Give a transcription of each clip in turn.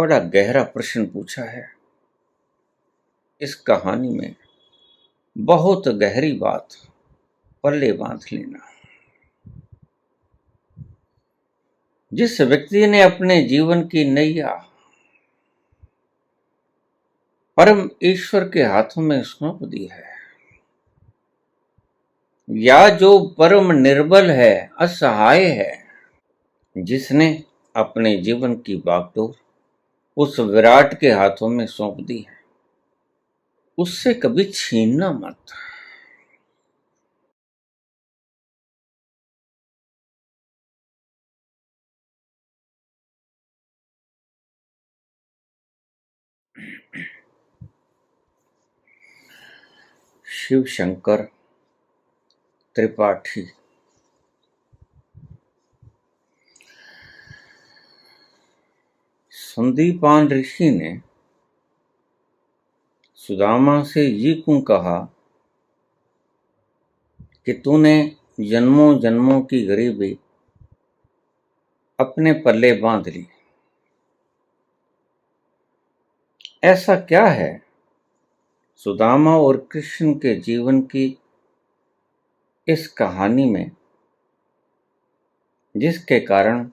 बड़ा गहरा प्रश्न पूछा है। इस कहानी में बहुत गहरी बात पल्ले बांध लेना। जिस व्यक्ति ने अपने जीवन की नैया परम ईश्वर के हाथों में सौंप दी है, या जो परम निर्बल है, असहाय है, जिसने अपने जीवन की बागडोर उस विराट के हाथों में सौंप दी है, उससे कभी छीनना मत। शिव शंकर त्रिपाठी। संदीपान ऋषि ने सुदामा से ये क्यों कहा कि तूने जन्मों जन्मों की गरीबी अपने पल्ले बांध ली। ऐसा क्या है सुदामा और कृष्ण के जीवन की इस कहानी में जिसके कारण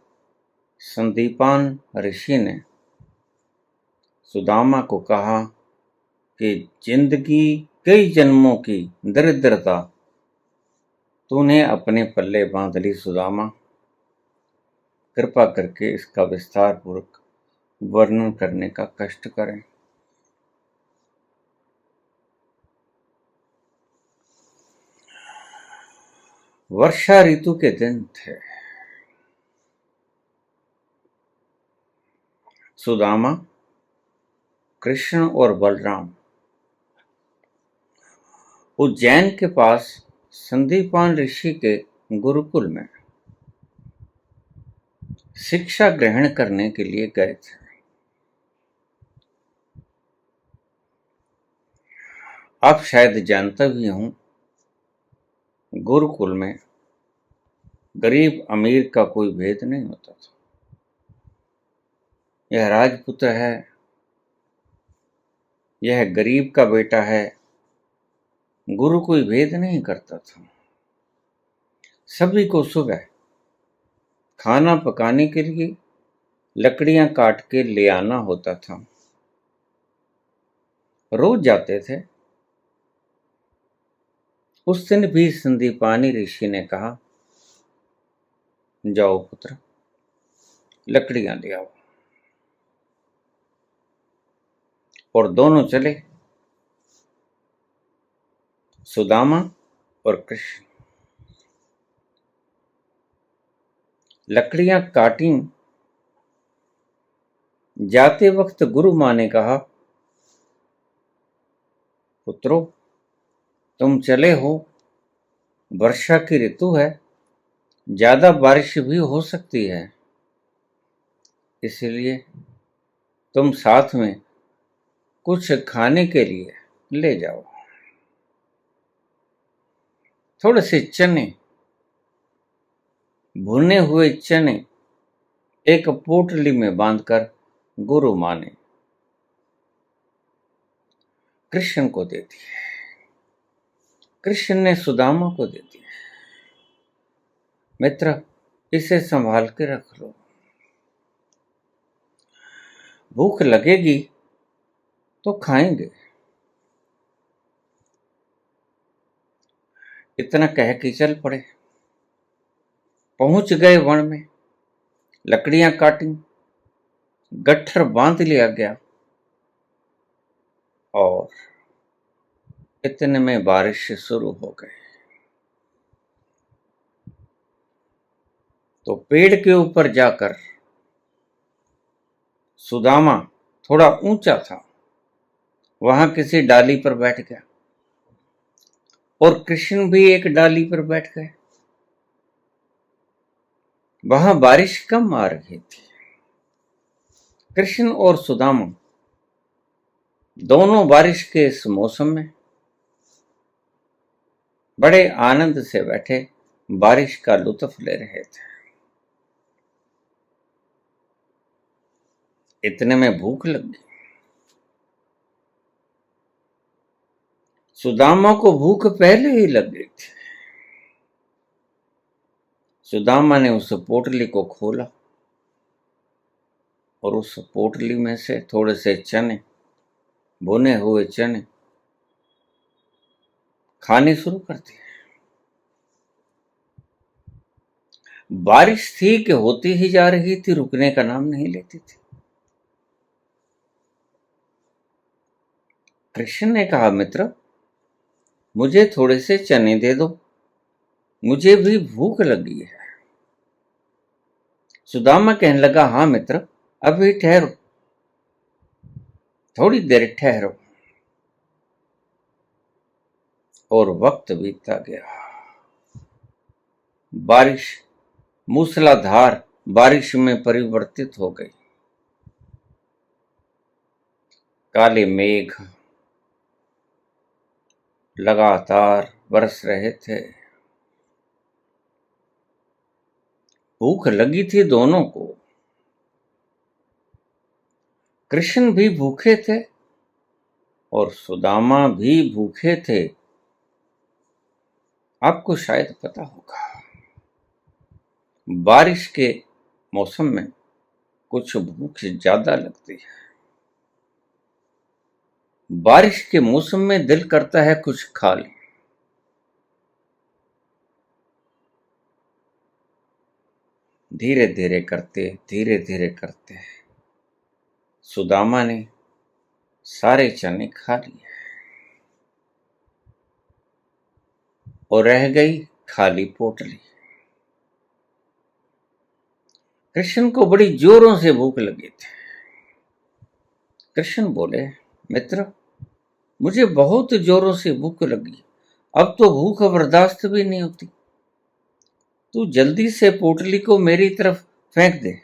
संदीपान ऋषि ने सुदामा को कहा कि जिंदगी कई जन्मों की दरिद्रता तूने अपने पल्ले बांध ली। सुदामा, कृपा करके इसका विस्तार पूर्वक वर्णन करने का कष्ट करें। वर्षा ऋतु के दिन थे। सुदामा, कृष्ण और बलराम उज्जैन के पास संदीपान ऋषि के गुरुकुल में शिक्षा ग्रहण करने के लिए गए थे। आप शायद जानता भी हूं, गुरुकुल में गरीब अमीर का कोई भेद नहीं होता था। यह राजपुत्र है, यह गरीब का बेटा है, गुरु कोई भेद नहीं करता था। सभी को सुबह खाना पकाने के लिए लकड़ियां काट के ले आना होता था। रोज जाते थे। उस दिन भी संदीपानी ऋषि ने कहा, जाओ पुत्र, लकड़ियां ले आओ। और दोनों चले, सुदामा और कृष्ण। लकड़ियां काटी। जाते वक्त गुरु मां ने कहा, पुत्रों, तुम चले हो, वर्षा की ऋतु है, ज्यादा बारिश भी हो सकती है, इसलिए तुम साथ में कुछ खाने के लिए ले जाओ। थोड़े से चने, भुने हुए चने एक पोटली में बांधकर गुरु मां ने कृष्ण को दे दिए। कृष्ण ने सुदामा को दे दिए। मित्र, इसे संभाल के रख लो, भूख लगेगी तो खाएंगे। इतना कह के चल पड़े। पहुंच गए वन में, लकड़ियां काटी, गट्ठर बांध लिया गया और इतने में बारिश शुरू हो गई। तो पेड़ के ऊपर जाकर सुदामा थोड़ा ऊंचा था, वहां किसी डाली पर बैठ गया और कृष्ण भी एक डाली पर बैठ गए। वहां बारिश कम आ रही थी। कृष्ण और सुदामा दोनों बारिश के इस मौसम में बड़े आनंद से बैठे बारिश का लुत्फ ले रहे थे। इतने में भूख लग गई। सुदामा को भूख पहले ही लग गई थी। सुदामा ने उस पोटली को खोला और उस पोटली में से थोड़े से चने, भुने हुए चने खाने शुरू कर दिए। बारिश थी कि होती ही जा रही थी, रुकने का नाम नहीं लेती थी। कृष्ण ने कहा, मित्र मुझे थोड़े से चने दे दो, मुझे भी भूख लगी है। सुदामा कहने लगा, हाँ मित्र, अभी ठहरो, थोड़ी देर ठहरो। और वक्त बीतता गया। बारिश मूसलाधार बारिश में परिवर्तित हो गई। काले मेघ लगातार बरस रहे थे। भूख लगी थी दोनों को। कृष्ण भी भूखे थे और सुदामा भी भूखे थे। आपको शायद पता होगा, बारिश के मौसम में कुछ भूख ज्यादा लगती है। बारिश के मौसम में दिल करता है कुछ खा लें। धीरे धीरे करते सुदामा ने सारे चने खा लिए और रह गई खाली पोटली। कृष्ण को बड़ी जोरों से भूख लगी थी। कृष्ण बोले, मित्र मुझे बहुत जोरों से भूख लगी, अब तो भूख बर्दाश्त भी नहीं होती। तू जल्दी से पोटली को मेरी तरफ फेंक दे।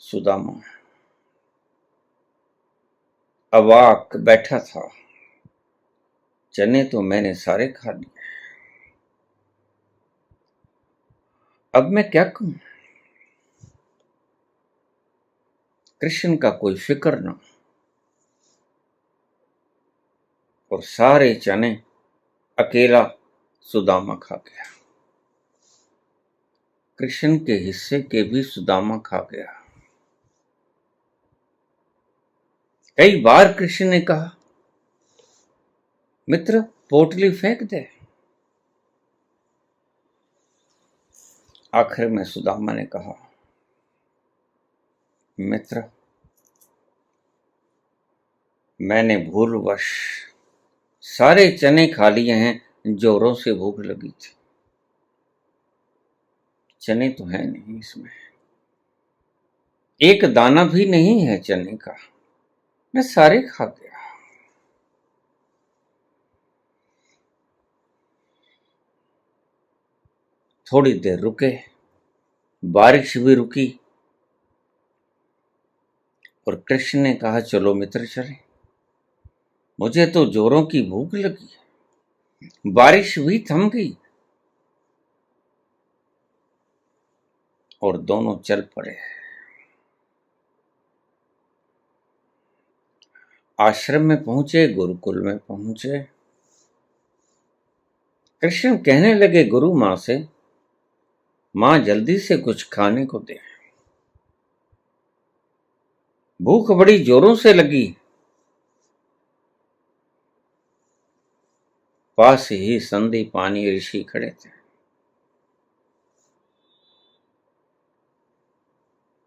सुदामा अवाक बैठा था। चने तो मैंने सारे खा लिए, अब मैं क्या कहूं। कृष्ण का कोई फिक्र ना, और सारे चने अकेला सुदामा खा गया। कृष्ण के हिस्से के भी सुदामा खा गया। कई बार कृष्ण ने कहा, मित्र पोटली फेंक दे। आखिर में सुदामा ने कहा, मित्र मैंने भूलवश सारे चने खा लिए हैं, जोरों से भूख लगी थी। चने तो है नहीं इसमें, एक दाना भी नहीं है चने का, मैं सारे खा गया। थोड़ी देर रुके, बारिश भी रुकी और कृष्ण ने कहा, चलो मित्र चले, मुझे तो जोरों की भूख लगी। बारिश भी थम गई और दोनों चल पड़े। आश्रम में पहुंचे, गुरुकुल में पहुंचे। कृष्ण कहने लगे गुरु मां से, मां जल्दी से कुछ खाने को दे, भूख बड़ी जोरों से लगी। पास ही संदीपानी ऋषि खड़े थे।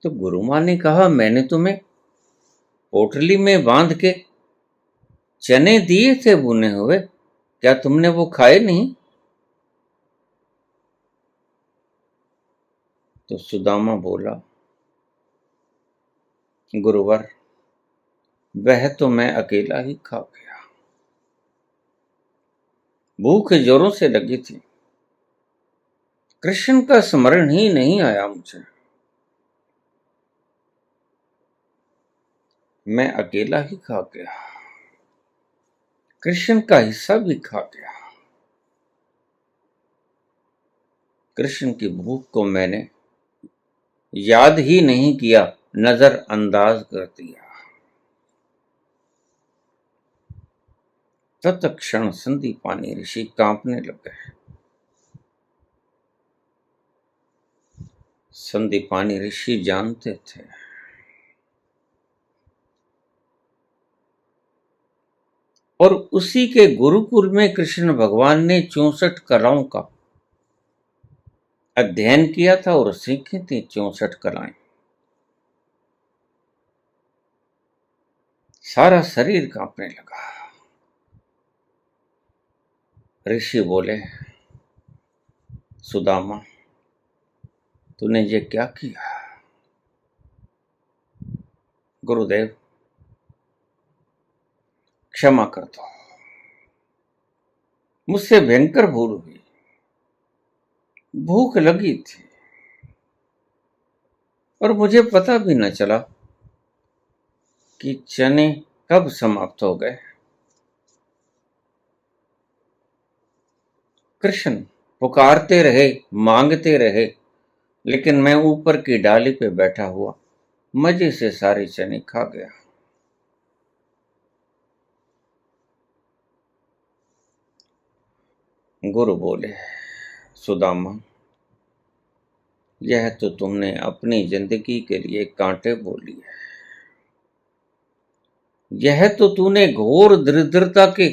तो गुरु मां ने कहा, मैंने तुम्हें पोटली में बांध के चने दिए थे भुने हुए, क्या तुमने वो खाए नहीं? तो सुदामा बोला, गुरुवर वह तो मैं अकेला ही खा गया, भूख जोरों से लगी थी, कृष्ण का स्मरण ही नहीं आया मुझे, मैं अकेला ही खा गया, कृष्ण का हिस्सा भी खा गया। कृष्ण की भूख को मैंने याद ही नहीं किया, नजरअंदाज कर दिया। तत्क्षण संदीपानी ऋषि कांपने लग गए। संदीपानी ऋषि जानते थे और उसी के गुरुकुल में कृष्ण भगवान ने 64 कलाओं का अध्ययन किया था और सीखी थी 64 कलाएं। सारा शरीर कांपने लगा। ऋषि बोले, सुदामा, तूने ये क्या किया? गुरुदेव, क्षमा कर दो, मुझसे भयंकर भूल हुई। भूख लगी थी और मुझे पता भी न चला कि चने कब समाप्त हो गए। कृष्ण पुकारते रहे, मांगते रहे, लेकिन मैं ऊपर की डाली पे बैठा हुआ मजे से सारे चने खा गया। गुरु बोले, सुदामा, यह तो तुमने अपनी जिंदगी के लिए कांटे बो लिए। यह तो तूने घोर दरिद्रता के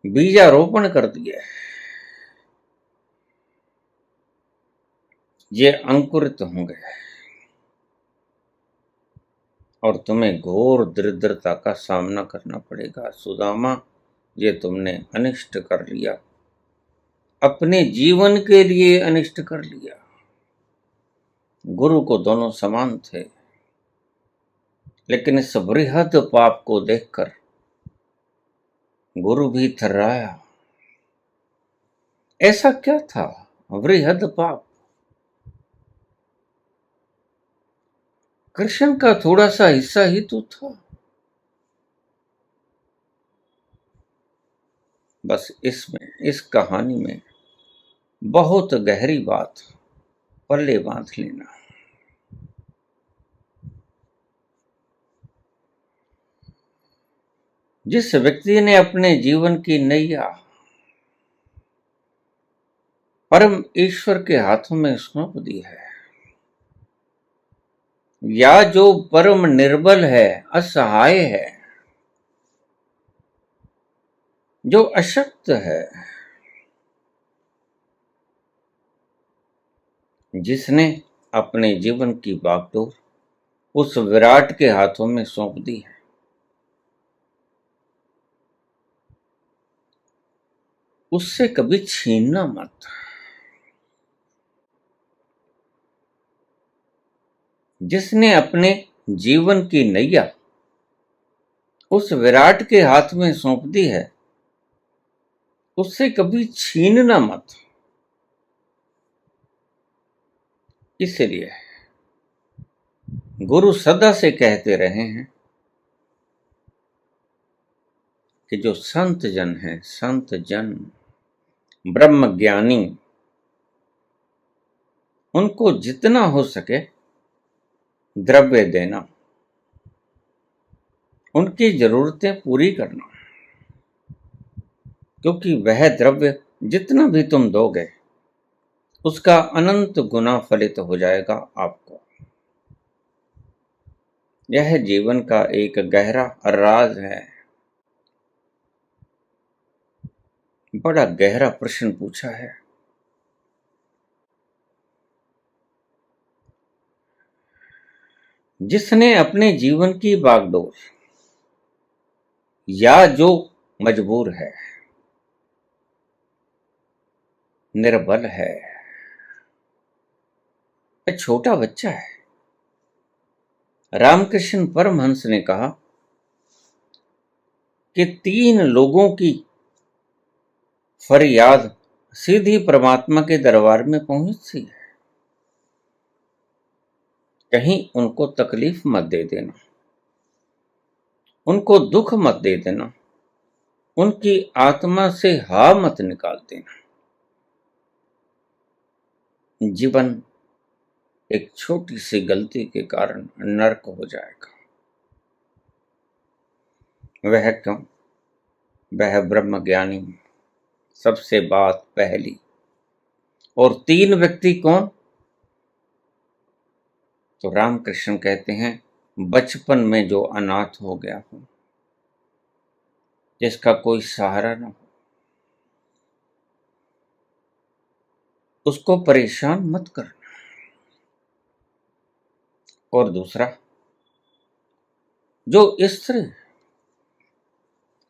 बीजारोपण कर दिया है। ये अंकुरित होंगे और तुम्हें घोर दरिद्रता का सामना करना पड़ेगा। सुदामा, ये तुमने अनिष्ट कर लिया, अपने जीवन के लिए अनिष्ट कर लिया। गुरु को दोनों समान थे, लेकिन इस बृहद पाप को देखकर गुरु भी थर्राया। ऐसा क्या था बृहद पाप? कृष्ण का थोड़ा सा हिस्सा ही तो था। बस इसमें, इस कहानी में बहुत गहरी बात पल्ले बांध लेना। जिस व्यक्ति ने अपने जीवन की नैया परम ईश्वर के हाथों में सौंप दी है, या जो परम निर्बल है, असहाय है, जो अशक्त है, जिसने अपने जीवन की बागडोर उस विराट के हाथों में सौंप दी है, उससे कभी छीनना मत। जिसने अपने जीवन की नैया उस विराट के हाथ में सौंप दी है, उससे कभी छीनना मत। इसलिए गुरु सदा से कहते रहे हैं कि जो संत जन है, संत जन, ब्रह्म ज्ञानी, उनको जितना हो सके द्रव्य देना, उनकी जरूरतें पूरी करना, क्योंकि वह द्रव्य जितना भी तुम दोगे उसका अनंत गुना फलित हो जाएगा आपको। यह जीवन का एक गहरा राज है। बड़ा गहरा प्रश्न पूछा है। जिसने अपने जीवन की बागडोर, या जो मजबूर है, निर्बल है, एक छोटा बच्चा है। रामकृष्ण परमहंस ने कहा कि 3 लोगों की फरियाद सीधी परमात्मा के दरबार में पहुंचती है। कहीं उनको तकलीफ मत दे देना, उनको दुख मत दे देना, उनकी आत्मा से हा मत निकाल देना। जीवन एक छोटी सी गलती के कारण नरक हो जाएगा। वह क्यों? वह ब्रह्म ज्ञानी सबसे बात पहली। और 3 व्यक्ति कौन? तो रामकृष्ण कहते हैं बचपन में जो अनाथ हो गया हो, जिसका कोई सहारा न हो, उसको परेशान मत करना। और दूसरा, जो स्त्री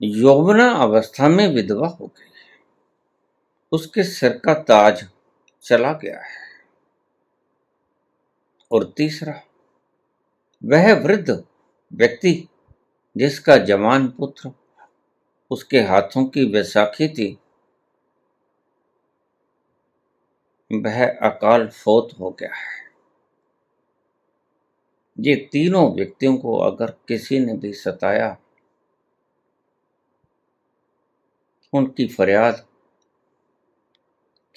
यौवना अवस्था में विधवा हो गई, उसके सिर का ताज चला गया है। और तीसरा, वह वृद्ध व्यक्ति जिसका जवान पुत्र उसके हाथों की बैसाखी थी, वह अकाल फोत हो गया है। ये तीनों व्यक्तियों को अगर किसी ने भी सताया, उनकी फरियाद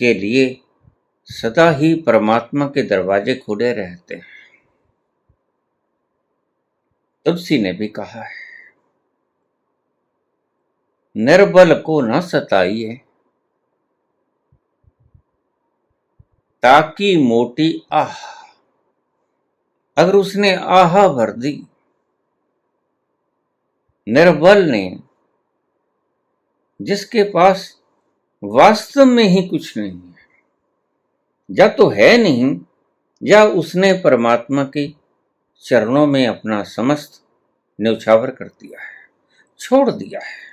के लिए सदा ही परमात्मा के दरवाजे खुले रहते हैं। तुलसी ने भी कहा है, निर्बल को न सताइए, ताकि मोटी आह। अगर उसने आह भर दी, निर्बल ने, जिसके पास वास्तव में ही कुछ नहीं है, या तो है नहीं, या उसने परमात्मा के चरणों में अपना समस्त न्यौछावर कर दिया है, छोड़ दिया है।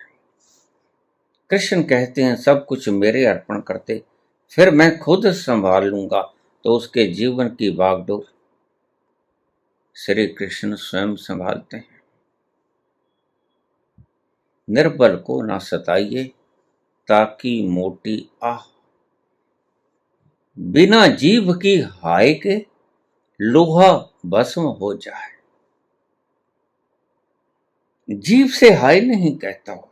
कृष्ण कहते हैं सब कुछ मेरे अर्पण करते, फिर मैं खुद संभाल लूंगा। तो उसके जीवन की बागडोर श्री कृष्ण स्वयं संभालते हैं। निर्बल को ना सताइए, ताकि मोटी आह। बिना जीभ की हाय के लोहा भस्म हो जाए। जीभ से हाय नहीं कहता हो,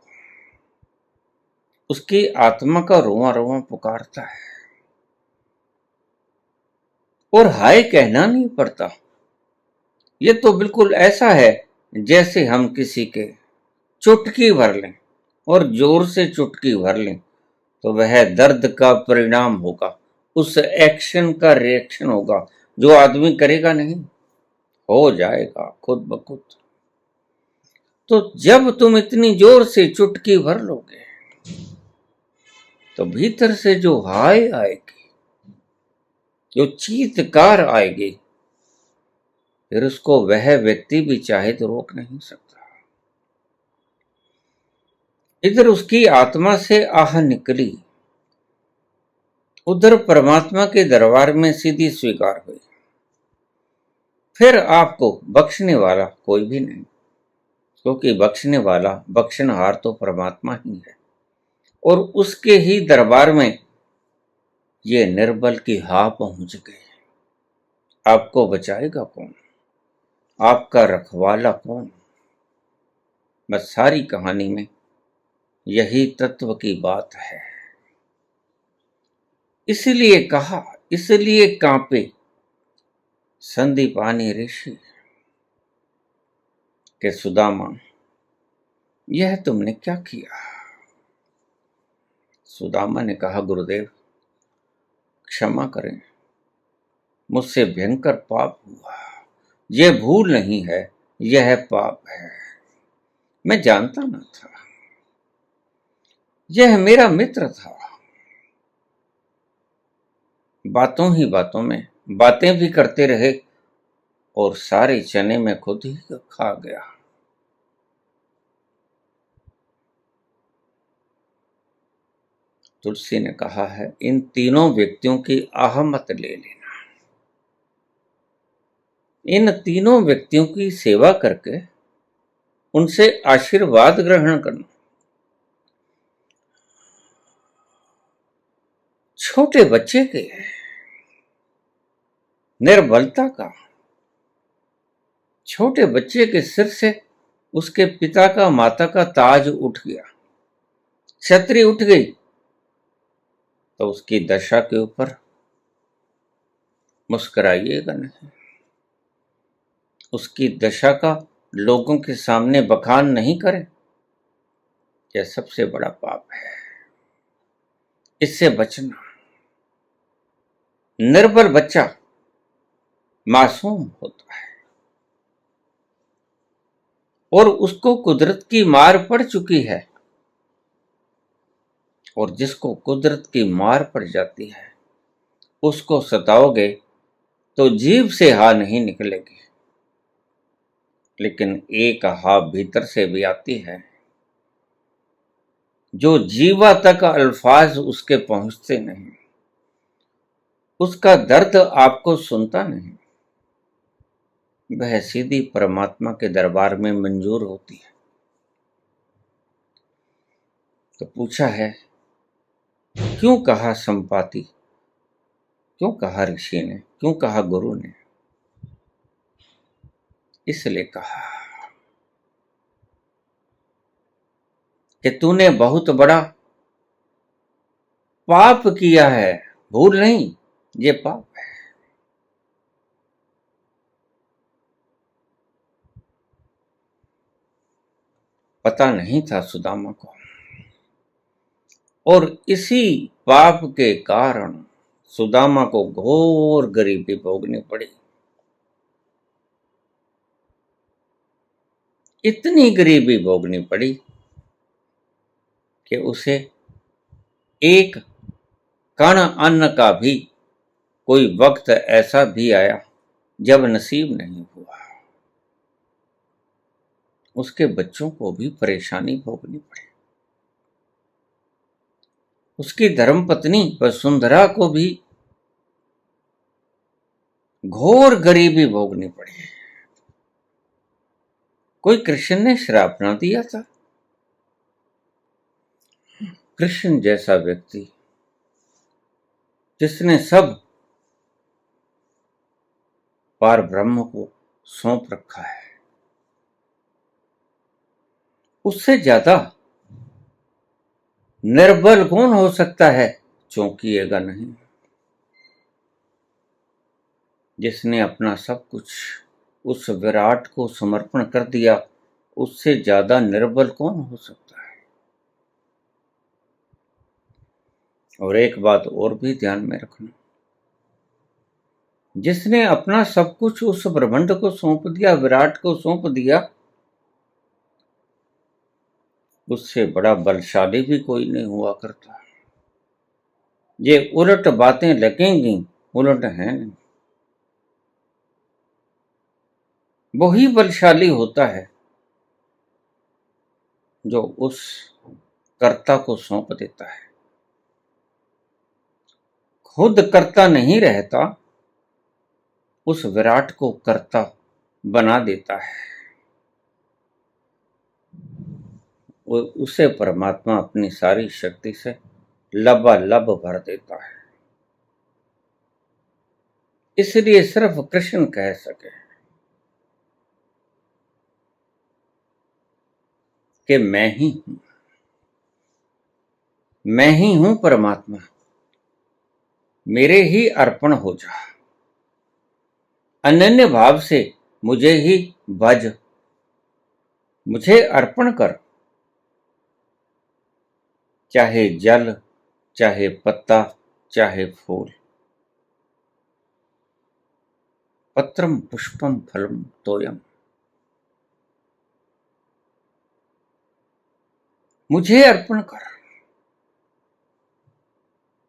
उसकी आत्मा का रोआ रोआ पुकारता है, और हाय कहना नहीं पड़ता। ये तो बिल्कुल ऐसा है जैसे हम किसी के चुटकी भर लें, और जोर से चुटकी भर लें तो वह दर्द का परिणाम होगा, उस एक्शन का रिएक्शन होगा जो आदमी करेगा नहीं, हो जाएगा खुद ब खुद। तो जब तुम इतनी जोर से चुटकी भर लोगे, तो भीतर से जो हाय आएगी, जो चीत्कार आएगी, फिर उसको वह व्यक्ति भी चाहे तो रोक नहीं सकता। इधर उसकी आत्मा से आह निकली, उधर परमात्मा के दरबार में सीधी स्वीकार हुई। फिर आपको बख्शने वाला कोई भी नहीं, क्योंकि बख्शने वाला, बख्शनहार तो परमात्मा ही है। और उसके ही दरबार में ये निर्बल की हा पहुंच गए। आपको बचाएगा कौन? आपका रखवाला कौन? बस सारी कहानी में यही तत्व की बात है। इसलिए कहा, इसलिए कांपे संदीपानी ऋषि के सुदामा, यह तुमने क्या किया? सुदामा ने कहा, गुरुदेव क्षमा करें, मुझसे भयंकर पाप हुआ। यह भूल नहीं है, यह पाप है। मैं जानता न था, यह मेरा मित्र था। बातों ही बातों में बातें भी करते रहे, और सारे चने में खुद ही खा गया। तुलसी ने कहा है, इन तीनों व्यक्तियों की आह मत ले लेना। इन तीनों व्यक्तियों की सेवा करके उनसे आशीर्वाद ग्रहण करना। छोटे बच्चे के निर्बलता का, छोटे बच्चे के सिर से उसके पिता का, माता का ताज उठ गया, छतरी उठ गई, तो उसकी दशा के ऊपर मुस्कुराइएगा नहीं। उसकी दशा का लोगों के सामने बखान नहीं करें, यह सबसे बड़ा पाप है। इससे बचना। निर्बल बच्चा मासूम होता है और उसको कुदरत की मार पड़ चुकी है, और जिसको कुदरत की मार पड़ जाती है उसको सताओगे तो जीभ से हा नहीं निकलेगी, लेकिन एक हा भीतर से भी आती है जो जीवा तक अल्फाज उसके पहुंचते नहीं। उसका दर्द आपको सुनता नहीं, वह सीधी परमात्मा के दरबार में मंजूर होती है। तो पूछा है, क्यों कहा संपाति, क्यों कहा ऋषि ने, क्यों कहा गुरु ने? इसलिए कहा कि तूने बहुत बड़ा पाप किया है। भूल नहीं, ये पाप है। पता नहीं था सुदामा को, और इसी पाप के कारण सुदामा को घोर गरीबी भोगनी पड़ी। इतनी गरीबी भोगनी पड़ी कि उसे एक कण अन्न का भी कोई वक्त ऐसा भी आया जब नसीब नहीं हुआ। उसके बच्चों को भी परेशानी भोगनी पड़ी। उसकी धर्मपत्नी वसुंधरा को भी घोर गरीबी भोगनी पड़ी। कोई कृष्ण ने श्राप ना दिया था? कृष्ण जैसा व्यक्ति जिसने सब पार ब्रह्म को सौंप रखा है, उससे ज्यादा निर्बल कौन हो सकता है? चौंकिएगा नहीं। जिसने अपना सब कुछ उस विराट को समर्पण कर दिया, उससे ज्यादा निर्बल कौन हो सकता है? और एक बात और भी ध्यान में रखना, जिसने अपना सब कुछ उस ब्रह्मांड को सौंप दिया, विराट को सौंप दिया, उससे बड़ा बलशाली भी कोई नहीं हुआ करता। ये उलट बातें लगेंगी, उलट है नहीं। वही बलशाली होता है जो उस कर्ता को सौंप देता है। खुद कर्ता नहीं रहता, उस विराट को कर्ता बना देता है। उसे परमात्मा अपनी सारी शक्ति से लबालब भर देता है। इसलिए सिर्फ कृष्ण कह सके कि मैं ही हूं, मैं ही हूं परमात्मा, मेरे ही अर्पण हो जा। अनन्य भाव से मुझे ही भज, मुझे अर्पण कर। चाहे जल, चाहे पत्ता, चाहे फूल, पत्रम पुष्पम फलम तोयम, मुझे अर्पण कर।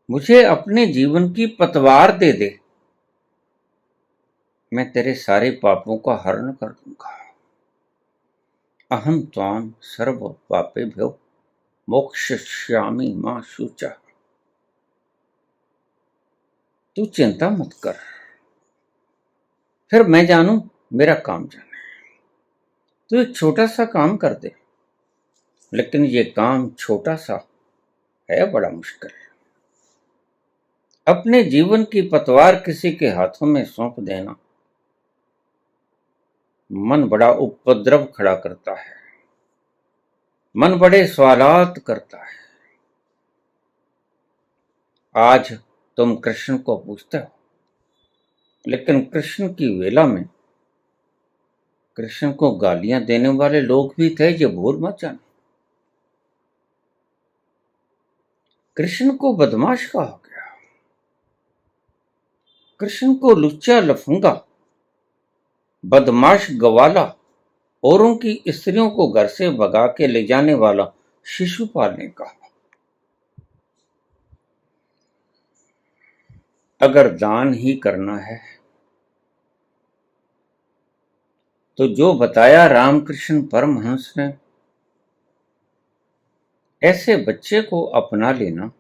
मुझे अपने जीवन की पतवार दे दे, मैं तेरे सारे पापों का हरण कर दूंगा। अहम त्वाम सर्व पापेभ्यो मोक्षयिष्यामि मा शुचा। तू चिंता मत कर, फिर मैं जानू, मेरा काम जाने। तू एक छोटा सा काम कर दे, लेकिन ये काम छोटा सा है, बड़ा मुश्किल है। अपने जीवन की पतवार किसी के हाथों में सौंप देना मन बड़ा उपद्रव खड़ा करता है, मन बड़े सवालात करता है। आज तुम कृष्ण को पूछते हो, लेकिन कृष्ण की वेला में कृष्ण को गालियां देने वाले लोग भी थे, ये भूल मत जाना। कृष्ण को बदमाश कहा गया, कृष्ण को लुच्चा लफंगा, बदमाश गवाला, औरों की स्त्रियों को घर से भगा के ले जाने वाला शिशुपाल ने कहा। अगर दान ही करना है तो जो बताया रामकृष्ण परमहंस ने, ऐसे बच्चे को अपना लेना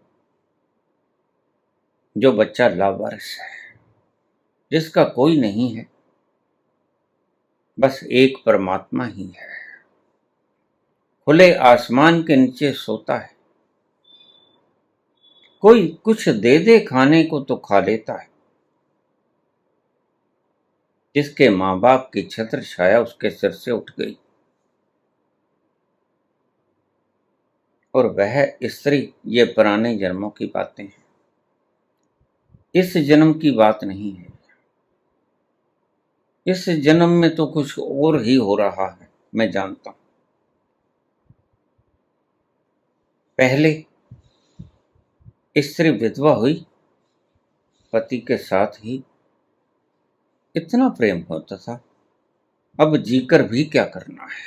जो बच्चा लावारिस है, जिसका कोई नहीं है, बस एक परमात्मा ही है, खुले आसमान के नीचे सोता है, कोई कुछ दे दे खाने को तो खा लेता है, जिसके मां बाप की छत्र छाया उसके सिर से उठ गई, और वह स्त्री, ये पुराने जन्मों की बातें हैं, इस जन्म की बात नहीं है। इस जन्म में तो कुछ और ही हो रहा है, मैं जानता हूं। पहले स्त्री विधवा हुई, पति के साथ ही इतना प्रेम होता था, अब जीकर भी क्या करना है,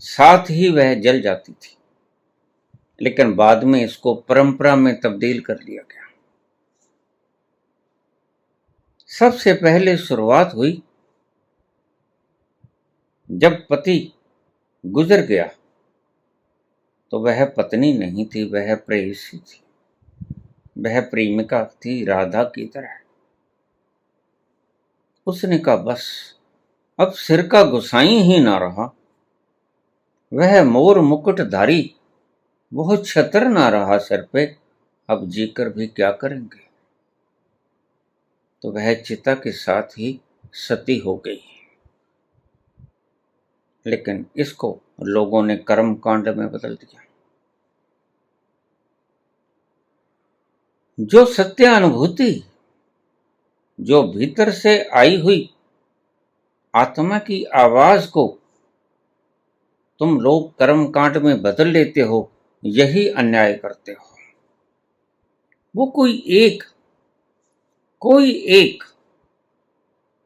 साथ ही वह जल जाती थी, लेकिन बाद में इसको परंपरा में तब्दील कर लिया गया। सबसे पहले शुरुआत हुई जब पति गुजर गया, तो वह पत्नी नहीं थी, वह प्रेयसी थी, वह प्रेमिका थी राधा की तरह। उसने कहा बस अब सिर का गुसाई ही ना रहा, वह मोर मुकुटधारी वो छत्र ना रहा सिर पे, अब जीकर भी क्या करेंगे। तो वह चिता के साथ ही सती हो गई। लेकिन इसको लोगों ने कर्म कांड में बदल दिया। जो सत्य अनुभूति, जो भीतर से आई हुई आत्मा की आवाज को तुम लोग कर्म कांड में बदल लेते हो, यही अन्याय करते हो। वो कोई एक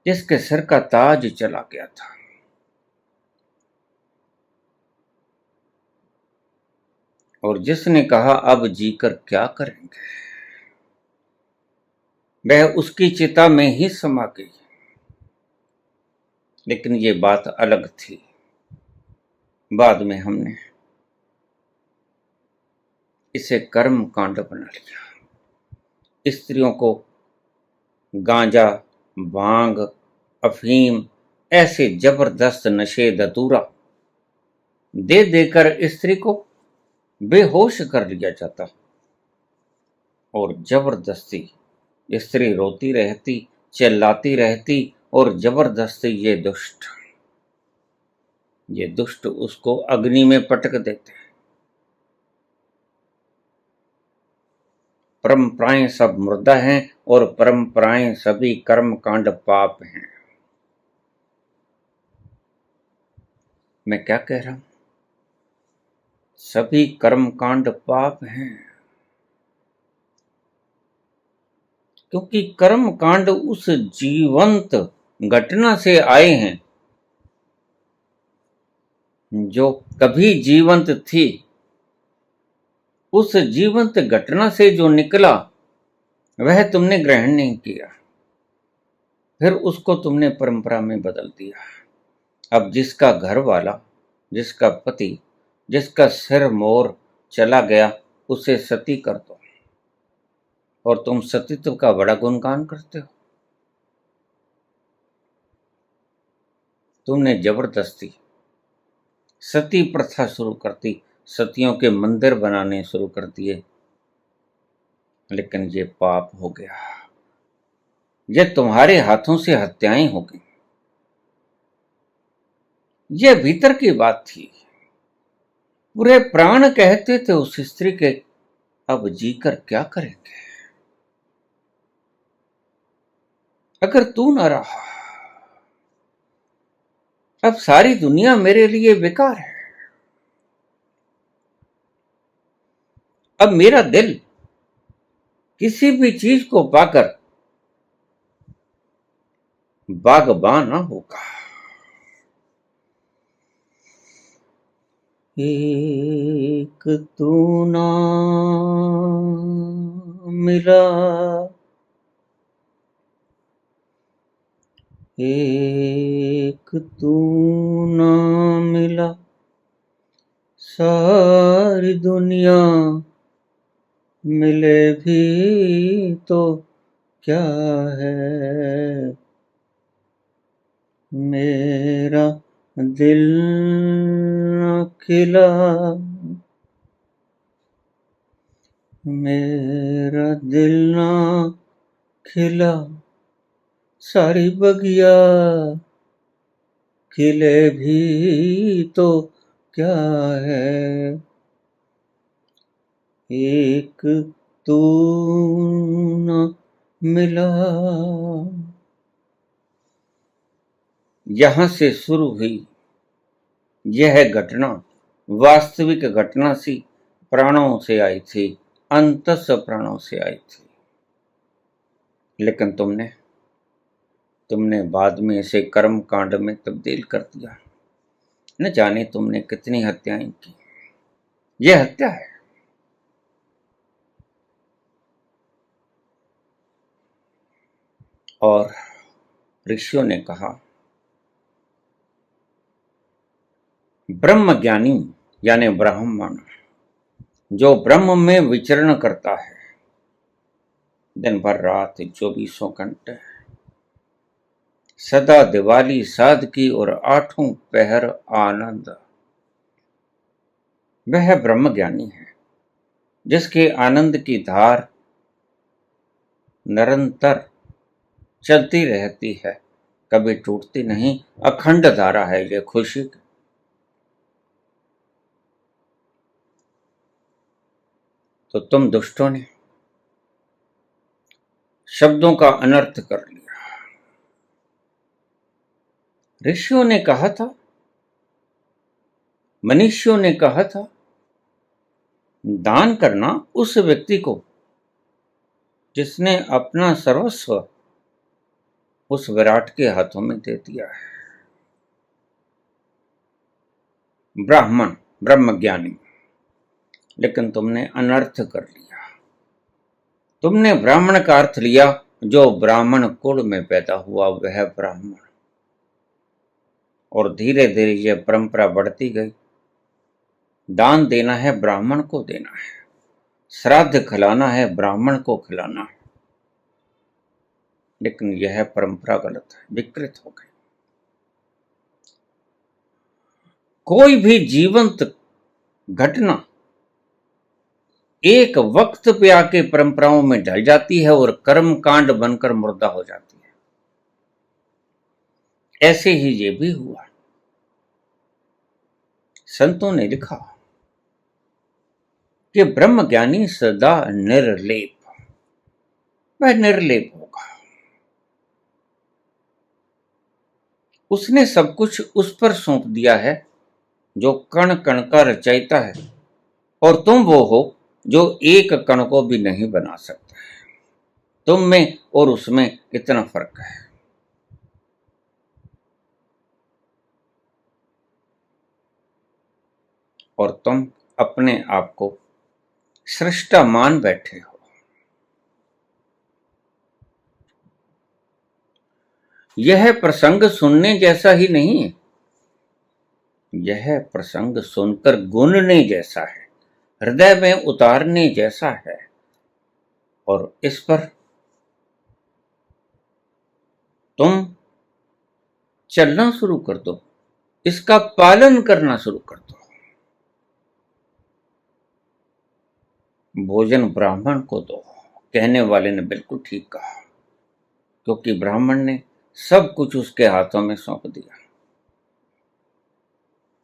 जिसके सिर का ताज चला गया था, और जिसने कहा अब जीकर क्या करेंगे, वह उसकी चिता में ही समा गई। लेकिन ये बात अलग थी। बाद में हमने इसे कर्म कांड बना लिया। स्त्रियों को गांजा, भांग, अफीम, ऐसे जबरदस्त नशे धतूरा दे देकर स्त्री को बेहोश कर लिया जाता, और जबरदस्ती स्त्री रोती रहती, चिल्लाती रहती, और जबरदस्ती ये दुष्ट उसको अग्नि में पटक देते हैं। परंपराएं सब मुर्दा हैं, और परंपराएं सभी कर्म कांड पाप हैं। मैं क्या कह रहा हूं? सभी कर्म कांड पाप हैं, क्योंकि कर्म कांड उस जीवंत घटना से आए हैं जो कभी जीवंत थी। उस जीवंत घटना से जो निकला वह तुमने ग्रहण नहीं किया, फिर उसको तुमने परंपरा में बदल दिया। अब जिसका घर वाला, जिसका पति, जिसका सिर मोर चला गया, उसे सती कर दो, और तुम सतीत्व का बड़ा गुणगान करते हो। तुमने जबरदस्ती सती प्रथा शुरू कर दी, सतियों के मंदिर बनाने शुरू कर दिए। लेकिन ये पाप हो गया, ये तुम्हारे हाथों से हत्याएं हो गई। ये भीतर की बात थी। पूरे प्राण कहते थे उस स्त्री के, अब जीकर क्या करेंगे। अगर तू न रहा, अब सारी दुनिया मेरे लिए बेकार है। अब मेरा दिल किसी भी चीज को पाकर बागबान न होगा। एक तू ना मिला, एक तू ना मिला, सारी दुनिया मिले भी तो क्या है। मेरा दिल न खिला, मेरा दिल ना खिला, सारी बगिया खिले भी तो क्या है। एक तू न मिला। यहां से शुरू हुई यह घटना वास्तविक घटना सी प्राणों से आई थी, अंतस प्राणों से आई थी। लेकिन तुमने बाद में इसे कर्म कांड में तब्दील कर दिया। न जाने तुमने कितनी हत्याएं की। यह हत्या है। और ऋषियों ने कहा, ब्रह्म ज्ञानी यानी ब्राह्मण जो ब्रह्म में विचरण करता है दिन भर रात 24 घंटे, सदा दिवाली सादगी और 8 पहर आनंद, वह ब्रह्म ज्ञानी है जिसके आनंद की धार निरंतर चलती रहती है, कभी टूटती नहीं, अखंड धारा है यह खुशी की। तो तुम दुष्टों ने शब्दों का अनर्थ कर लिया। ऋषियों ने कहा था, मनुष्यों ने कहा था, दान करना उस व्यक्ति को जिसने अपना सर्वस्व उस विराट के हाथों में दे दिया है। ब्राह्मण ब्रह्मज्ञानी, लेकिन तुमने अनर्थ कर लिया। तुमने ब्राह्मण का अर्थ लिया जो ब्राह्मण कुल में पैदा हुआ वह ब्राह्मण, और धीरे धीरे यह परंपरा बढ़ती गई। दान देना है ब्राह्मण को देना है, श्राद्ध खिलाना है ब्राह्मण को खिलाना है। लेकिन यह परंपरा गलत है, विकृत हो गई। कोई भी जीवंत घटना एक वक्त पे आके परंपराओं में ढल जाती है और कर्म कांड बनकर मुर्दा हो जाती है। ऐसे ही ये भी हुआ। संतों ने लिखा कि ब्रह्म ज्ञानी सदा निर्लेप, वह निर्लेप होगा। उसने सब कुछ उस पर सौंप दिया है जो कण कण का रचयिता है, और तुम वो हो जो एक कण को भी नहीं बना सकते। तुम में और उसमें कितना फर्क है। और तुम अपने आप को सृष्टा मान बैठे हो। यह प्रसंग सुनने जैसा ही नहीं है, यह प्रसंग सुनकर गुनने जैसा है, हृदय में उतारने जैसा है। और इस पर तुम चलना शुरू कर दो, इसका पालन करना शुरू कर दो। भोजन ब्राह्मण को दो, कहने वाले ने बिल्कुल ठीक कहा, क्योंकि ब्राह्मण ने सब कुछ उसके हाथों में सौंप दिया।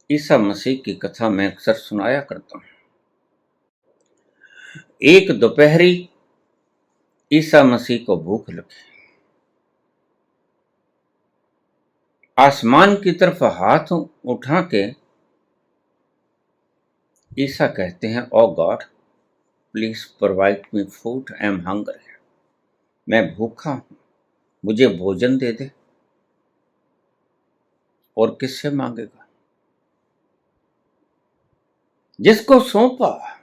ईसा मसीह की कथा मैं अक्सर सुनाया करता हूं। एक दोपहरी ईसा मसीह को भूख लगी। आसमान की तरफ हाथ उठा के ईसा कहते हैं, oh God please provide me food, I am hunger. मैं भूखा हूं, मुझे भोजन दे दे। और किससे मांगेगा? जिसको सौंपा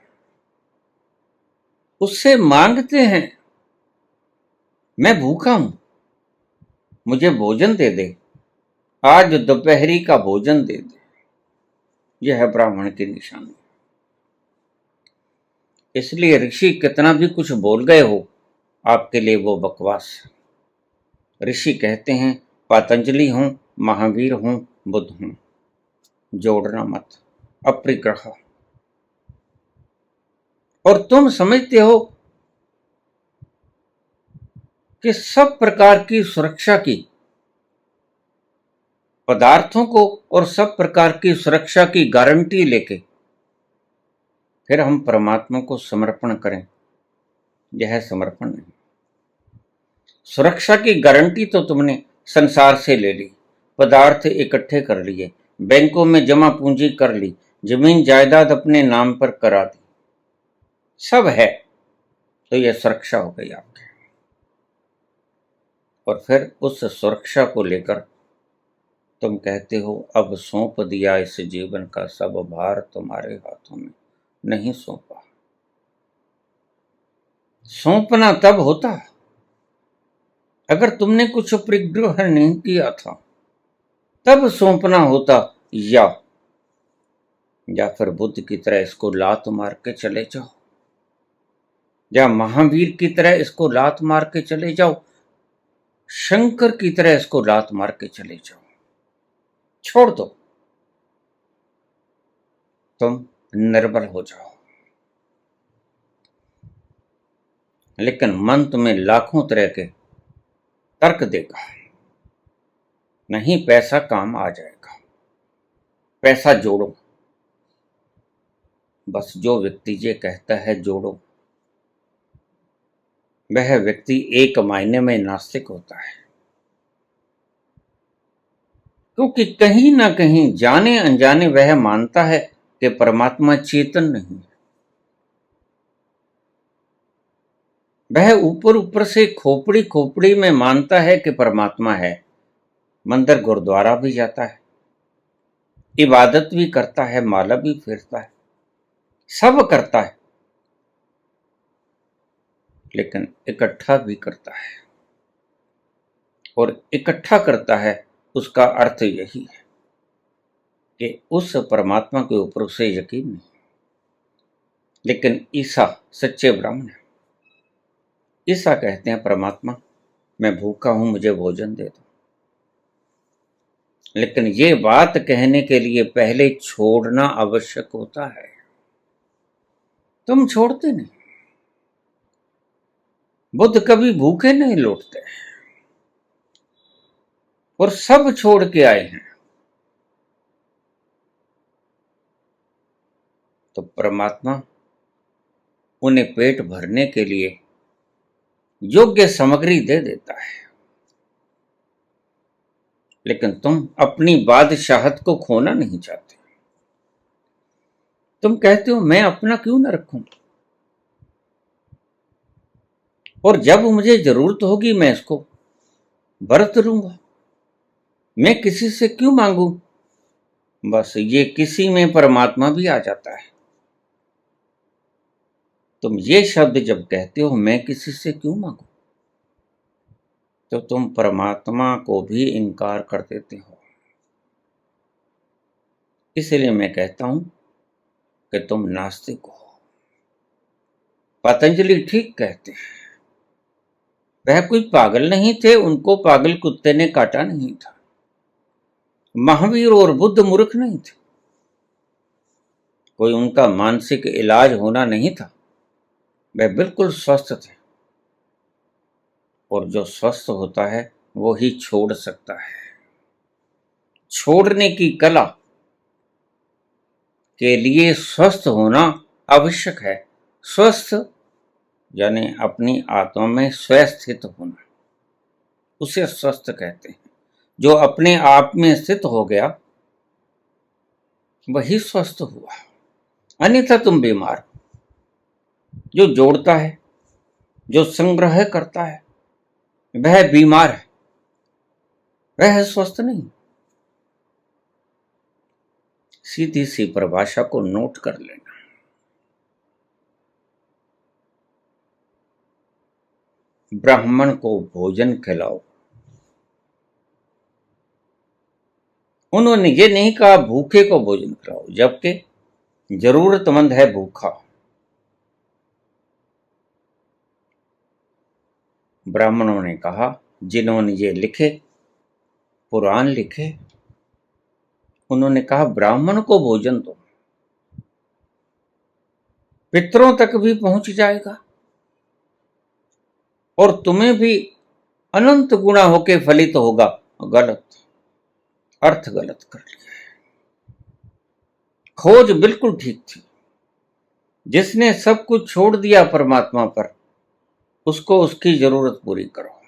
उससे मांगते हैं। मैं भूखा हूं, मुझे भोजन दे दे, आज दोपहरी का भोजन दे दे। यह है ब्राह्मण की निशानी। इसलिए ऋषि कितना भी कुछ बोल गए हो, आपके लिए वो बकवास है। ऋषि कहते हैं, पतंजलि हूं, महावीर हूं, बुद्ध हूं, जोड़ना मत, अपरिग्रह। और तुम समझते हो कि सब प्रकार की सुरक्षा की, पदार्थों को और सब प्रकार की सुरक्षा की गारंटी लेके फिर हम परमात्मा को समर्पण करें। यह समर्पण नहीं। सुरक्षा की गारंटी तो तुमने संसार से ले ली, पदार्थ इकट्ठे कर लिए, बैंकों में जमा पूंजी कर ली, जमीन जायदाद अपने नाम पर करा दी, सब है, तो यह सुरक्षा हो गई आपकी। और फिर उस सुरक्षा को लेकर तुम कहते हो, अब सौंप दिया इस जीवन का सब भार तुम्हारे हाथों में। नहीं सौंपा। सौंपना तब होता अगर तुमने कुछ परिग्रह नहीं किया था, तब सौंपना होता। या फिर बुद्ध की तरह इसको लात मार के चले जाओ, या महावीर की तरह इसको लात मार के चले जाओ, शंकर की तरह इसको लात मार के चले जाओ। छोड़ दो, तुम निर्बल हो जाओ। लेकिन मन तुम्हें लाखों तरह के तर्क देगा। नहीं, पैसा काम आ जाएगा, पैसा जोड़ो। बस जो व्यक्ति ये कहता है जोड़ो, वह व्यक्ति एक मायने में नास्तिक होता है। क्योंकि कहीं ना कहीं जाने अनजाने वह मानता है कि परमात्मा चेतन नहीं है। वह ऊपर ऊपर से खोपड़ी खोपड़ी में मानता है कि परमात्मा है, मंदिर गुरुद्वारा भी जाता है, इबादत भी करता है, माला भी फेरता है, सब करता है, लेकिन इकट्ठा भी करता है। और इकट्ठा करता है उसका अर्थ यही है कि उस परमात्मा के ऊपर उसे यकीन नहीं। लेकिन ईसा सच्चे ब्राह्मण है। ईसा कहते हैं, परमात्मा मैं भूखा हूं, मुझे भोजन दे दो। लेकिन ये बात कहने के लिए पहले छोड़ना आवश्यक होता है। तुम छोड़ते नहीं। बुद्ध कभी भूखे नहीं लौटते और सब छोड़ के आए हैं। तो परमात्मा उन्हें पेट भरने के लिए योग्य सामग्री दे देता है। लेकिन तुम अपनी बादशाहत को खोना नहीं चाहते। तुम कहते हो, मैं अपना क्यों न रखूं, और जब मुझे जरूरत होगी मैं इसको बरत लूंगा। मैं किसी से क्यों मांगू। बस ये किसी में परमात्मा भी आ जाता है। तुम ये शब्द जब कहते हो, मैं किसी से क्यों मांगू, तो तुम परमात्मा को भी इनकार कर देते हो। इसलिए मैं कहता हूं कि तुम नास्तिक हो। पतंजलि ठीक कहते हैं, वह कोई पागल नहीं थे, उनको पागल कुत्ते ने काटा नहीं था। महावीर और बुद्ध मूर्ख नहीं थे, कोई उनका मानसिक इलाज होना नहीं था। वह बिल्कुल स्वस्थ थे। और जो स्वस्थ होता है वो ही छोड़ सकता है। छोड़ने की कला के लिए स्वस्थ होना आवश्यक है। स्वस्थ यानी अपनी आत्मा में स्वस्थित होना, उसे स्वस्थ कहते हैं। जो अपने आप में स्थित हो गया वही स्वस्थ हुआ, अन्यथा तुम बीमार हो। जो जोड़ता है, जो संग्रह करता है, वह बीमार है, वह स्वस्थ नहीं। सीधी सी परिभाषा को नोट कर लेना। ब्राह्मण को भोजन खिलाओ। उन्होंने ये नहीं कहा भूखे को भोजन खिलाओ, जबकि जरूरतमंद है भूखा। ब्राह्मणों ने कहा, जिन्होंने ये लिखे, पुराण लिखे, उन्होंने कहा ब्राह्मण को भोजन दो, पितरों तक भी पहुंच जाएगा और तुम्हें भी अनंत गुणा होके फलित होगा। गलत, अर्थ गलत कर लिया है। खोज बिल्कुल ठीक थी। जिसने सब कुछ छोड़ दिया परमात्मा पर, उसको उसकी जरूरत पूरी करो,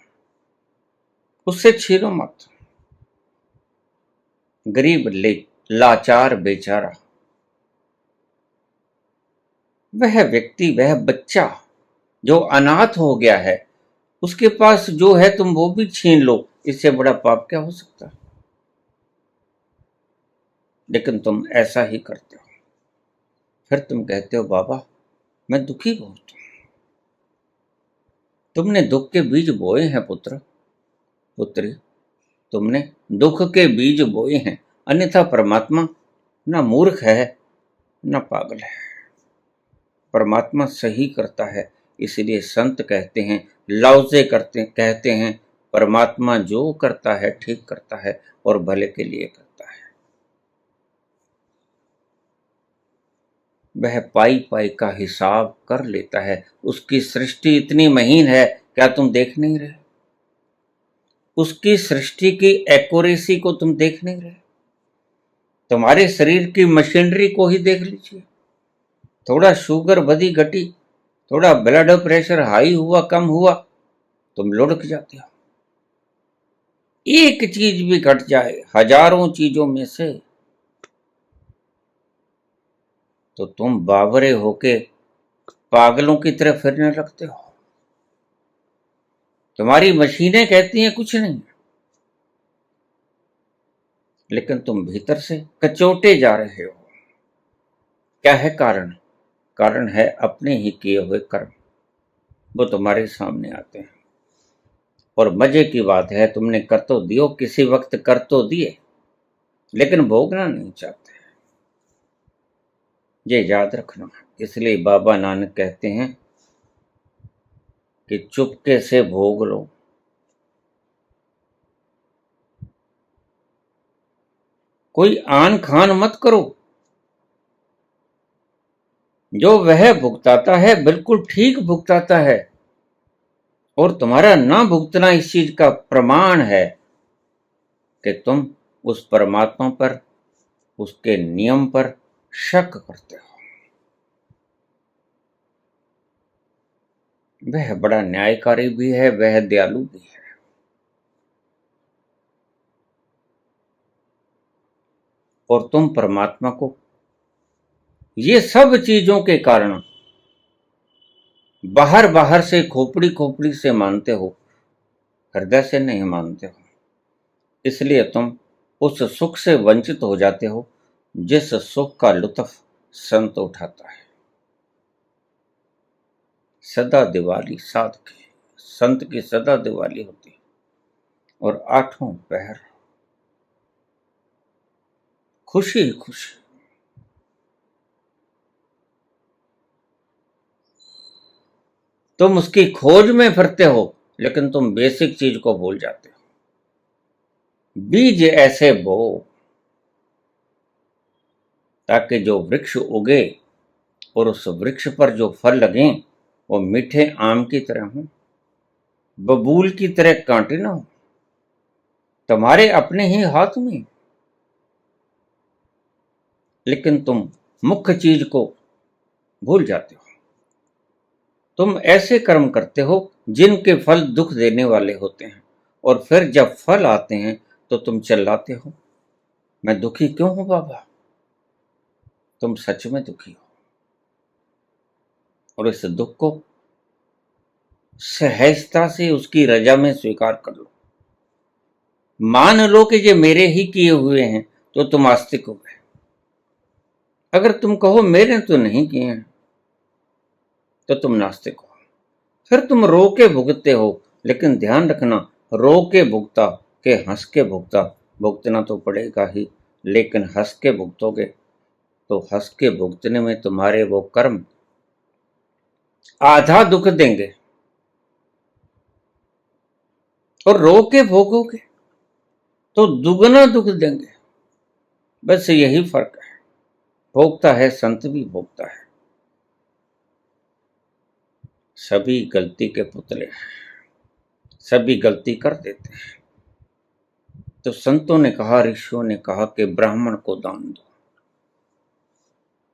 उससे छीनो मत। गरीब लाचार बेचारा, वह व्यक्ति, वह बच्चा जो अनाथ हो गया है, उसके पास जो है तुम वो भी छीन लो, इससे बड़ा पाप क्या हो सकता है? लेकिन तुम ऐसा ही करते हो। फिर तुम कहते हो बाबा मैं दुखी बहुत हूं। तुमने दुख के बीज बोए हैं पुत्र, पुत्री, तुमने दुख के बीज बोए हैं, अन्यथा परमात्मा ना मूर्ख है ना पागल है। परमात्मा सही करता है, इसलिए संत कहते हैं, लाउज़े कहते हैं, परमात्मा जो करता है ठीक करता है और भले के लिए करता है। वह पाई पाई का हिसाब कर लेता है। उसकी सृष्टि इतनी महीन है, क्या तुम देख नहीं रहे? उसकी सृष्टि की एक्यूरेसी को तुम देख नहीं रहे? तुम्हारे शरीर की मशीनरी को ही देख लीजिए। थोड़ा शुगर बढ़ी घटी, थोड़ा ब्लड प्रेशर हाई हुआ कम हुआ, तुम लुढ़क जाते हो। एक चीज भी घट जाए हजारों चीजों में से, तो तुम बावरे होके पागलों की तरह फिरने लगते हो। तुम्हारी मशीनें कहती हैं कुछ नहीं, लेकिन तुम भीतर से कचोटे जा रहे हो। क्या है कारण? कारण है अपने ही किए हुए कर्म, वो तुम्हारे सामने आते हैं। और मजे की बात है, तुमने कर तो दियो, किसी वक्त कर तो दिए, लेकिन भोगना नहीं चाहते। ये याद रखना। इसलिए बाबा नानक कहते हैं कि चुपके से भोग लो। कोई आन खान मत करो। जो वह भुगताता है बिल्कुल ठीक भुगताता है, और तुम्हारा ना भुगतना इस चीज का प्रमाण है कि तुम उस परमात्मा पर, उसके नियम पर शक करते हो। वह बड़ा न्यायकारी भी है, वह दयालु भी है। और तुम परमात्मा को ये सब चीजों के कारण बाहर बाहर से खोपड़ी खोपड़ी से मानते हो, हृदय से नहीं मानते हो। इसलिए तुम उस सुख से वंचित हो जाते हो जिस सुख का लुत्फ संत उठाता है। सदा दिवाली साध की, संत की सदा दिवाली होती है, और आठों पहर खुशी ही खुशी। तुम उसकी खोज में फिरते हो, लेकिन तुम बेसिक चीज को भूल जाते हो। बीज ऐसे बो ताकि जो वृक्ष उगे और उस वृक्ष पर जो फल लगे वो मीठे आम की तरह हो, बबूल की तरह कांटे ना हो, तुम्हारे अपने ही हाथ में। लेकिन तुम मुख्य चीज को भूल जाते हो। तुम ऐसे कर्म करते हो जिनके फल दुख देने वाले होते हैं, और फिर जब फल आते हैं तो तुम चिल्लाते हो, मैं दुखी क्यों हूं बाबा? तुम सच में दुखी हो और इस दुख को सहजता से उसकी रजा में स्वीकार कर लो। मान लो कि ये मेरे ही किए हुए हैं तो तुम आस्तिक हो गए। अगर तुम कहो मेरे तो नहीं किए हैं तो तुम नास्तिक हो। फिर तुम रो के भुगतते हो, लेकिन ध्यान रखना, रो के भुगता के हंस के भुगता, भुगतना तो पड़ेगा ही, लेकिन हंस के भुगतोगे तो हंस के भुगतने में तुम्हारे वो कर्म आधा दुख देंगे और रो के भोगोगे तो दुगना दुख देंगे। बस यही फर्क है। भोगता है संत भी भोगता है। सभी गलती के पुतले हैं, सभी गलती कर देते हैं। तो संतों ने कहा, ऋषियों ने कहा कि ब्राह्मण को दान दो।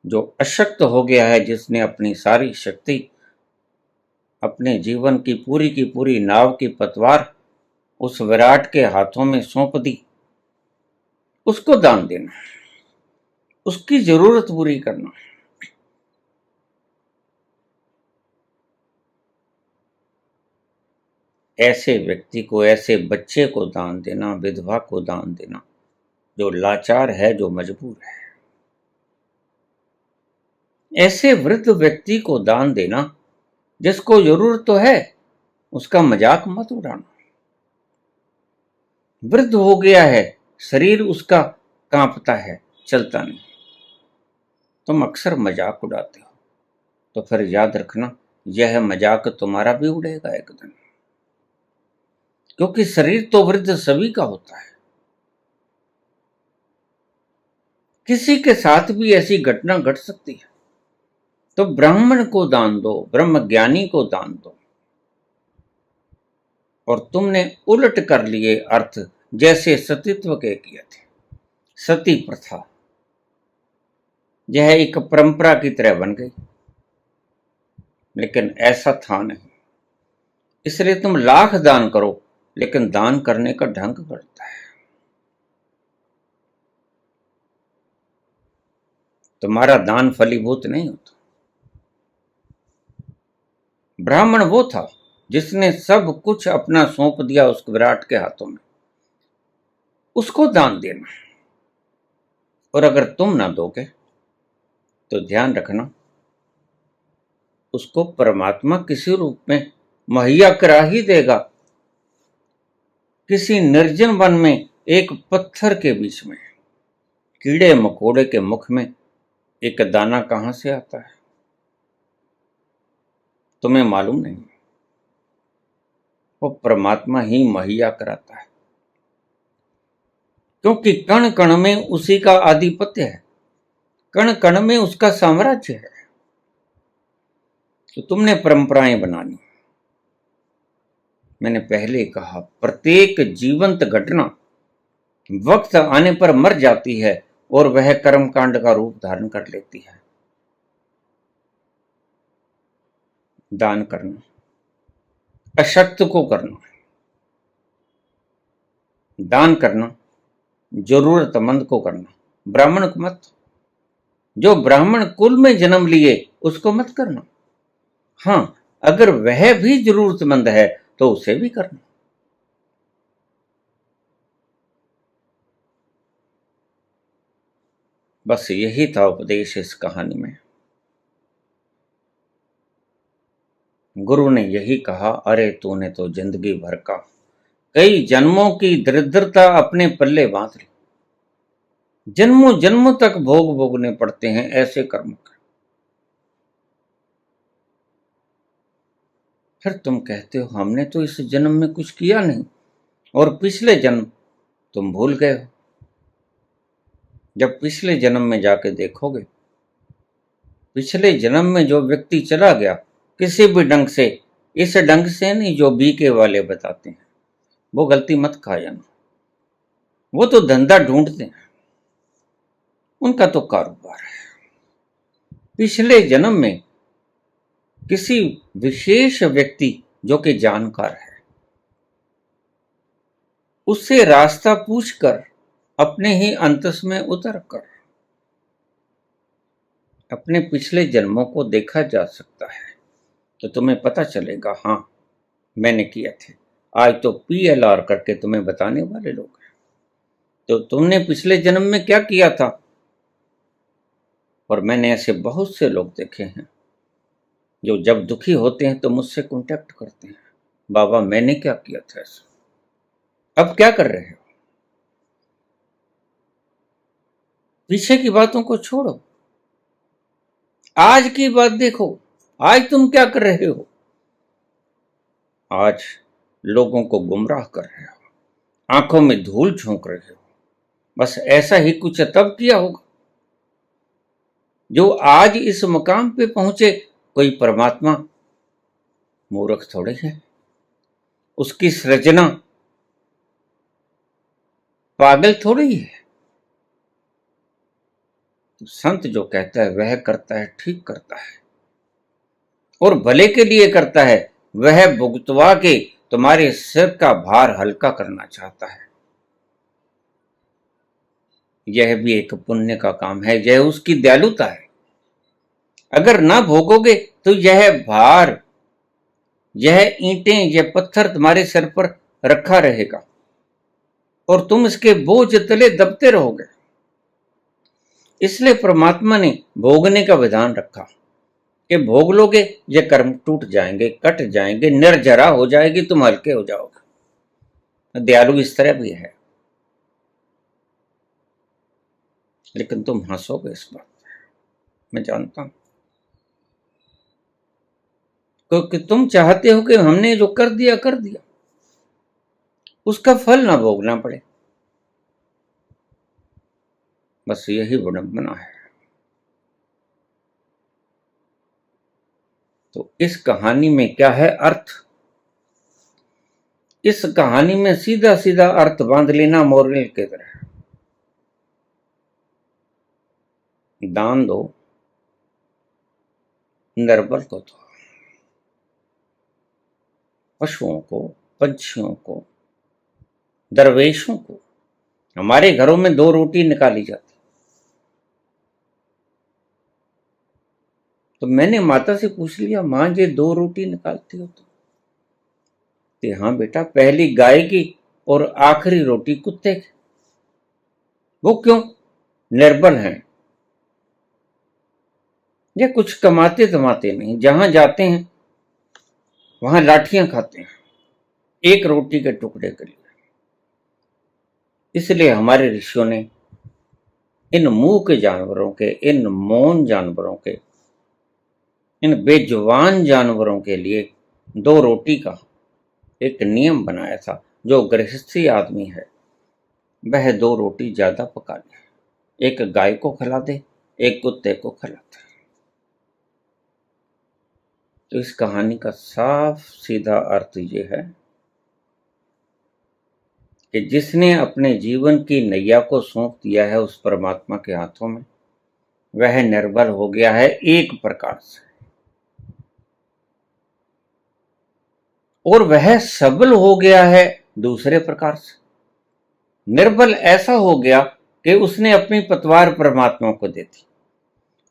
जो अशक्त हो गया है, जिसने अपनी सारी शक्ति, अपने जीवन की पूरी नाव की पतवार उस विराट के हाथों में सौंप दी, उसको दान देना, उसकी जरूरत पूरी करना। ऐसे व्यक्ति को, ऐसे बच्चे को दान देना, विधवा को दान देना, जो लाचार है, जो मजबूर है। ऐसे वृद्ध व्यक्ति को दान देना जिसको जरूरत तो है, उसका मजाक मत उड़ाना। वृद्ध हो गया है, शरीर उसका कांपता है, चलता नहीं, तुम अक्सर मजाक उड़ाते हो, तो फिर याद रखना, यह मजाक तुम्हारा भी उड़ेगा एक दिन। क्योंकि शरीर तो वृद्ध सभी का होता है। किसी के साथ भी ऐसी घटना घट सकती है। तो ब्राह्मण को दान दो, ब्रह्म ज्ञानी को दान दो। और तुमने उलट कर लिए अर्थ, जैसे सतीत्व के किए थे। सती प्रथा यह एक परंपरा की तरह बन गई, लेकिन ऐसा था नहीं। इसलिए तुम लाख दान करो, लेकिन दान करने का ढंग गलत है। तुम्हारा दान फलीभूत नहीं होता। ब्राह्मण वो था जिसने सब कुछ अपना सौंप दिया उस विराट के हाथों में, उसको दान देना। और अगर तुम ना दोगे तो ध्यान रखना, उसको परमात्मा किसी रूप में मुहैया करा ही देगा। किसी निर्जन वन में एक पत्थर के बीच में, कीड़े मकोड़े के मुख में एक दाना कहां से आता है, तुम्हें मालूम नहीं। वो परमात्मा ही मुहैया कराता है, क्योंकि कण कण में उसी का आधिपत्य है, कण कण में उसका साम्राज्य है। तो तुमने परंपराएं बनानी। मैंने पहले कहा, प्रत्येक जीवंत घटना वक्त आने पर मर जाती है और वह कर्मकांड का रूप धारण कर लेती है। दान करना, अशक्त को करना, दान करना, जरूरतमंद को करना, ब्राह्मण को मत। जो ब्राह्मण कुल में जन्म लिए उसको मत करना। हां, अगर वह भी जरूरतमंद है तो उसे भी करना। बस यही था उपदेश इस कहानी में। गुरु ने यही कहा, अरे तूने तो जिंदगी भर का, कई जन्मों की दरिद्रता अपने पल्ले बांध ली। जन्मों जन्मों तक भोग भोगने पड़ते हैं ऐसे कर्म का। फिर तुम कहते हो हमने तो इस जन्म में कुछ किया नहीं और पिछले जन्म तुम भूल गए हो। जब पिछले जन्म में जाके देखोगे, पिछले जन्म में जो व्यक्ति चला गया किसी भी ढंग से, इस ढंग से नहीं जो बीके वाले बताते हैं, वो गलती मत खा जाना। वो तो धंधा ढूंढते हैं, उनका तो कारोबार है। पिछले जन्म में किसी विशेष व्यक्ति जो कि जानकार है, उससे रास्ता पूछकर अपने ही अंतस में उतर कर अपने पिछले जन्मों को देखा जा सकता है, तो तुम्हें पता चलेगा, हाँ मैंने किया थे। आज तो PLR करके तुम्हें बताने वाले लोग हैं। तो तुमने पिछले जन्म में क्या किया था? और मैंने ऐसे बहुत से लोग देखे हैं जो जब दुखी होते हैं तो मुझसे कांटेक्ट करते हैं, बाबा मैंने क्या किया था ऐसा, अब क्या कर रहे हो? पीछे की बातों को छोड़ो, आज की बात देखो, आज तुम क्या कर रहे हो? आज लोगों को गुमराह कर रहे हो, आंखों में धूल झोंक रहे हो। बस ऐसा ही कुछ तब किया होगा जो आज इस मुकाम पे पहुंचे। कोई परमात्मा मूर्ख थोड़े है, उसकी सृजना पागल थोड़ी है। तो संत जो कहता है वह करता है, ठीक करता है और भले के लिए करता है। वह भुगतवा के तुम्हारे सिर का भार हल्का करना चाहता है। यह भी एक पुण्य का काम है, यह उसकी दयालुता है। अगर ना भोगोगे तो यह भार, यह ईंटें, यह पत्थर तुम्हारे सिर पर रखा रहेगा और तुम इसके बोझ तले दबते रहोगे। इसलिए परमात्मा ने भोगने का विधान रखा कि भोग लोगे ये कर्म टूट जाएंगे, कट जाएंगे, निर्जरा हो जाएगी, तुम हल्के हो जाओगे। दयालु इस तरह भी है, लेकिन तुम हंसोगे इस बात पर, मैं जानता हूं, क्योंकि तुम चाहते हो कि हमने जो कर दिया कर दिया, उसका फल ना भोगना पड़े। बस यही विडंबना है। तो इस कहानी में क्या है अर्थ? इस कहानी में सीधा सीधा अर्थ बांध लेना मोरल के तरह। दान दो, निर्बल को दो, पशुओं को, पंछियों को, दरवेशों को। हमारे घरों में 2 रोटी निकाली जाती, तो मैंने माता से पूछ लिया, मां ये 2 रोटी निकालती हो तो? हाँ बेटा, पहली गाय की और आखिरी रोटी कुत्ते की। वो क्यों? निर्बल हैं, ये कुछ कमाते धमाते नहीं, जहां जाते हैं वहां लाठियां खाते हैं एक रोटी के टुकड़े के लिए। इसलिए हमारे ऋषियों ने इन मूक जानवरों के, इन मौन जानवरों के, इन बेजुबान जानवरों के लिए 2 रोटी का एक नियम बनाया था। जो गृहस्थी आदमी है वह 2 रोटी ज्यादा पका ले, एक गाय को खिला दे, एक कुत्ते को खिला दे। तो इस कहानी का साफ सीधा अर्थ ये है कि जिसने अपने जीवन की नैया को सौंप दिया है उस परमात्मा के हाथों में, वह निर्बल हो गया है एक प्रकार से, और वह सबल हो गया है दूसरे प्रकार से। निर्बल ऐसा हो गया कि उसने अपनी पतवार परमात्मा को दे दी,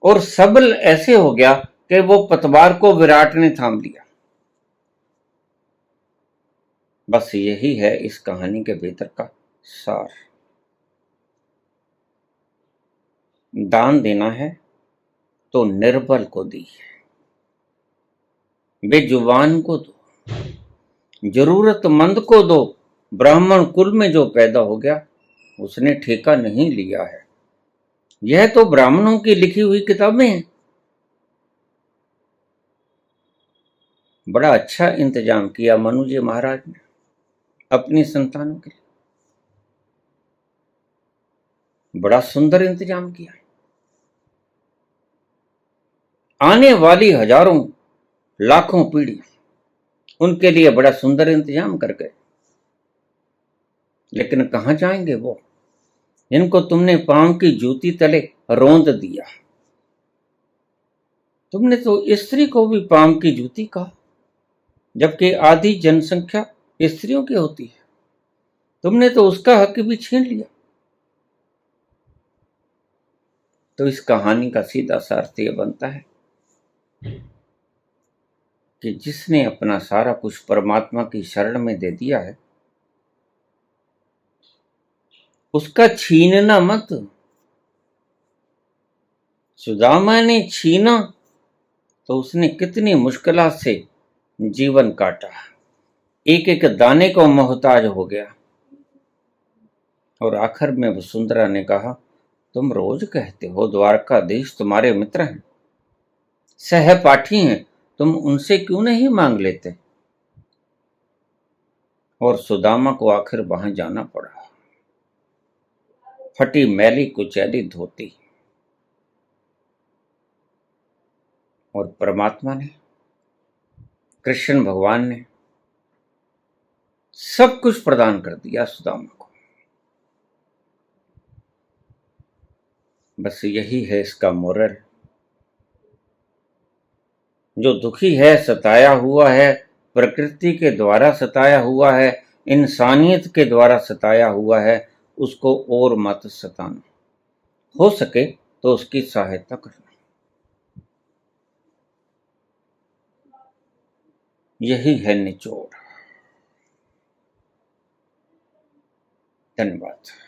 और सबल ऐसे हो गया कि वो पतवार को विराट ने थाम लिया। बस यही है इस कहानी के भीतर का सार। दान देना है तो निर्बल को दी, बेजुबान को दो, जरूरतमंद को दो। ब्राह्मण कुल में जो पैदा हो गया उसने ठेका नहीं लिया है। यह तो ब्राह्मणों की लिखी हुई किताबें हैं। बड़ा अच्छा इंतजाम किया मनु जी महाराज ने अपनी संतानों के लिए, बड़ा सुंदर इंतजाम किया। आने वाली हजारों लाखों पीढ़ी उनके लिए बड़ा सुंदर इंतजाम कर गए। लेकिन कहां जाएंगे वो जिनको तुमने पांव की जूती तले रोंद दिया? तुमने तो स्त्री को भी पांव की जूती कहा, जबकि आधी जनसंख्या स्त्रियों की होती है। तुमने तो उसका हक भी छीन लिया। तो इस कहानी का सीधा सा अर्थ यह बनता है कि जिसने अपना सारा कुछ परमात्मा की शरण में दे दिया है, उसका छीनना मत। सुदामा ने छीना तो उसने कितनी मुश्किल से जीवन काटा, एक एक दाने को मोहताज हो गया। और आखिर में वसुंधरा ने कहा, तुम रोज कहते हो द्वारकाधीश तुम्हारे मित्र हैं, सहपाठी हैं, तुम उनसे क्यों नहीं मांग लेते। और सुदामा को आखिर वहां जाना पड़ा। फटी मैली कुचैली धोती। और परमात्मा ने, कृष्ण भगवान ने सब कुछ प्रदान कर दिया सुदामा को। बस यही है इसका मोरल। जो दुखी है, सताया हुआ है, प्रकृति के द्वारा सताया हुआ है, इंसानियत के द्वारा सताया हुआ है, उसको और मत सताना। हो सके तो उसकी सहायता करना। यही है निचोड़। धन्यवाद।